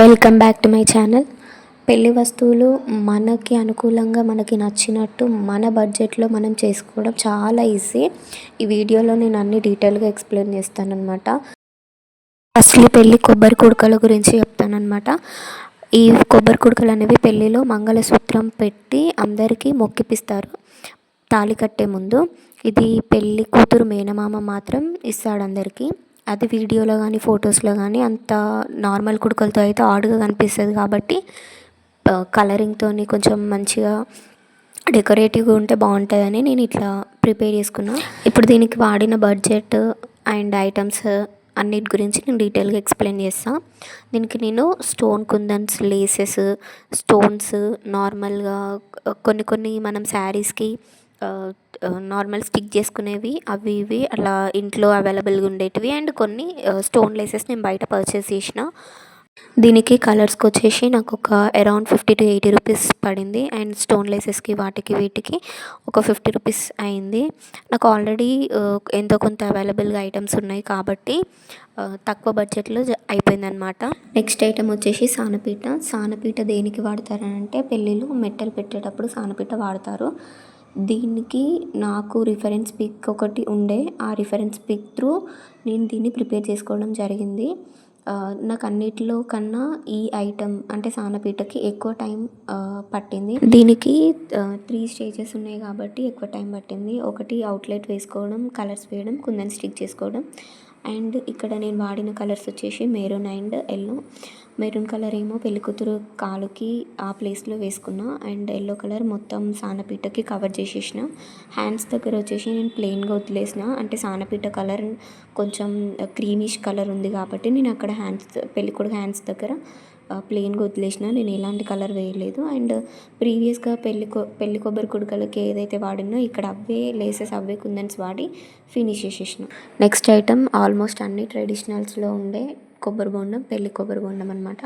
Welcome back to my channel. పెళ్లి వస్తువులు మనకి అనుకూలంగా మనకి నచ్చినట్టు మన బడ్జెట్లో మనం చేసుకోవడం చాలా ఈజీ. ఈ వీడియోలో నేను అన్ని డీటెయిల్గా ఎక్స్ప్లెయిన్ చేస్తానన్నమాట. ఫస్ట్లీ పెళ్ళి కొబ్బరి కుడకల గురించి చెప్తానన్నమాట. ఈ కొబ్బరి కుడకలు అనేవి పెళ్ళిలో మంగళసూత్రం పెట్టి అందరికీ మొక్కిపిస్తారు తాళి కట్టే ముందు. ఇది పెళ్ళి కూతురు మేనమామ మాత్రం ఇస్తాడు అందరికీ. అది వీడియోలో కానీ ఫొటోస్లో కానీ అంత నార్మల్ కుడకలతో అయితే ఆడ్గా కనిపిస్తుంది కాబట్టి కలరింగ్తో కొంచెం మంచిగా డెకరేటివ్గా ఉంటే బాగుంటుందని నేను ఇట్లా ప్రిపేర్ చేసుకున్నా. ఇప్పుడు దీనికి వాడిన బడ్జెట్ అండ్ ఐటమ్స్ అన్నిటి గురించి నేను డీటెయిల్గా ఎక్స్ప్లెయిన్ చేస్తాను. దీనికి నేను స్టోన్ కుందన్స్, లేసెస్, స్టోన్స్, నార్మల్గా కొన్ని మనం శారీస్కి నార్మల్ స్టిక్ చేసుకునేవి అవి ఇవి అలా ఇంట్లో అవైలబుల్గా ఉండేటివి అండ్ కొన్ని స్టోన్ లేసెస్ నేను బయట పర్చేస్ చేసిన. దీనికి కలర్స్కి వచ్చేసి నాకు ఒక అరౌండ్ 50 to 80 రూపీస్ పడింది అండ్ స్టోన్ లేసెస్కి వాటికి వీటికి ఒక 50 రూపీస్ అయింది. నాకు ఆల్రెడీ ఎంతో కొంత అవైలబుల్గా ఐటమ్స్ ఉన్నాయి కాబట్టి తక్కువ బడ్జెట్లో అయిపోయిందనమాట. నెక్స్ట్ ఐటమ్ వచ్చేసి సానపీట దేనికి వాడతారంటే పెళ్ళిలో మెట్టలు పెట్టేటప్పుడు సానపీట వాడతారు. దీనికి నాకు రిఫరెన్స్ పిక్ ఒకటి ఉండే, ఆ రిఫరెన్స్ పిక్ త్రూ నేను దీన్ని ప్రిపేర్ చేసుకోవడం జరిగింది. నాకు అన్నిటిలో కన్నా ఈ ఐటమ్ అంటే సానపీటకి ఎక్కువ టైం పట్టింది. దీనికి 3 స్టేజెస్ ఉన్నాయి కాబట్టి ఎక్కువ టైం పట్టింది. ఒకటి అవుట్లెట్ వేసుకోవడం, కలర్స్ వేయడం, కుందన్ స్టిక్ చేసుకోవడం. అండ్ ఇక్కడ నేను వాడిన కలర్స్ వచ్చేసి maroon and yellow. Maroon colour ఏమో పెళ్ళికూతురు కాలుకి ఆ ప్లేస్లో వేసుకున్నా అండ్ ఎల్లో కలర్ మొత్తం సానపీటకి కవర్ చేసేసిన. హ్యాండ్స్ దగ్గర వచ్చేసి నేను ప్లెయిన్గా వదిలేసిన, అంటే సానపీట కలర్ కొంచెం క్రీమిష్ కలర్ ఉంది కాబట్టి నేను అక్కడ పెళ్ళికొడుకు హ్యాండ్స్ దగ్గర ప్లెయిన్గా వదిలేసిన. నేను ఎలాంటి కలర్ వేయలేదు. అండ్ ప్రీవియస్గా పెళ్ళి కొబ్బరి కుడకలకి ఏదైతే వాడినో ఇక్కడ అవే లేసెస్ అవే కుందన్స్ వాడి ఫినిష్ చేసేసిన. నెక్స్ట్ ఐటమ్ ఆల్మోస్ట్ అన్ని ట్రెడిషనల్స్లో ఉండే కొబ్బరి బొండం, పెళ్ళి కొబ్బరి బొండం అనమాట.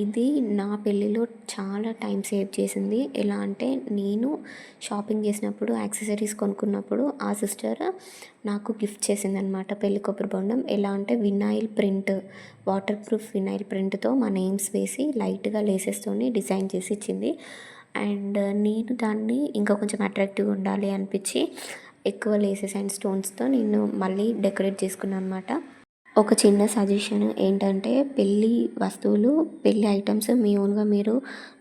ఇది నా పెళ్ళిలో చాలా టైం సేవ్ చేసింది. ఎలా అంటే నేను షాపింగ్ చేసినప్పుడు యాక్సెసరీస్ కొనుక్కున్నప్పుడు ఆ సిస్టర్ నాకు గిఫ్ట్ చేసిందనమాట పెళ్ళి కొబ్బరి బొండం. ఎలా అంటే vinyl print, waterproof vinyl ప్రింట్తో మా నేమ్స్ వేసి లైట్గా లేసెస్తోని డిజైన్ చేసి ఇచ్చింది. అండ్ నేను దాన్ని ఇంకా కొంచెం అట్రాక్టివ్గా ఉండాలి అనిపించి ఎక్కువ లేసెస్ అండ్ స్టోన్స్తో నేను మళ్ళీ డెకరేట్ చేసుకున్నాను అనమాట. ఒక చిన్న సజెషన్ ఏంటంటే పెళ్ళి వస్తువులు, పెళ్ళి ఐటమ్స్ మీ ఓన్గా మీరు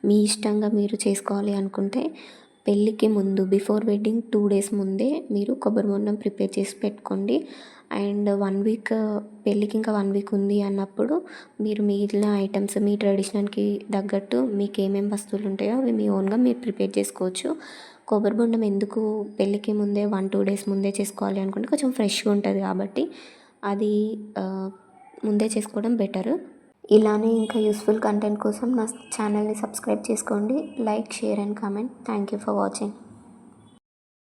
మీ ఇష్టంగా మీరు చేసుకోవాలి అనుకుంటే పెళ్ళికి ముందు బిఫోర్ వెడ్డింగ్ 2 days ముందే మీరు కొబ్బరి బొండం ప్రిపేర్ చేసి పెట్టుకోండి. అండ్ 1 week పెళ్ళికి ఇంకా 1 week ఉంది అన్నప్పుడు మీరు మిగిలిన ఐటమ్స్ మీ ట్రెడిషనల్కి తగ్గట్టు మీకు ఏమేమి వస్తువులు ఉంటాయో అవి మీ ఓన్గా మీరు ప్రిపేర్ చేసుకోవచ్చు. కొబ్బరి బొండం ఎందుకు పెళ్ళికి ముందే 1-2 days ముందే చేసుకోవాలి అనుకుంటే కొంచెం ఫ్రెష్గా ఉంటుంది కాబట్టి అది ముందే చేసుకోవడం బెటర్. ఇలానే ఇంకా యూస్ఫుల్ కంటెంట్ కోసం నా ఛానల్ని సబ్స్క్రైబ్ చేసుకోండి. Like, share and comment. Thank you for watching.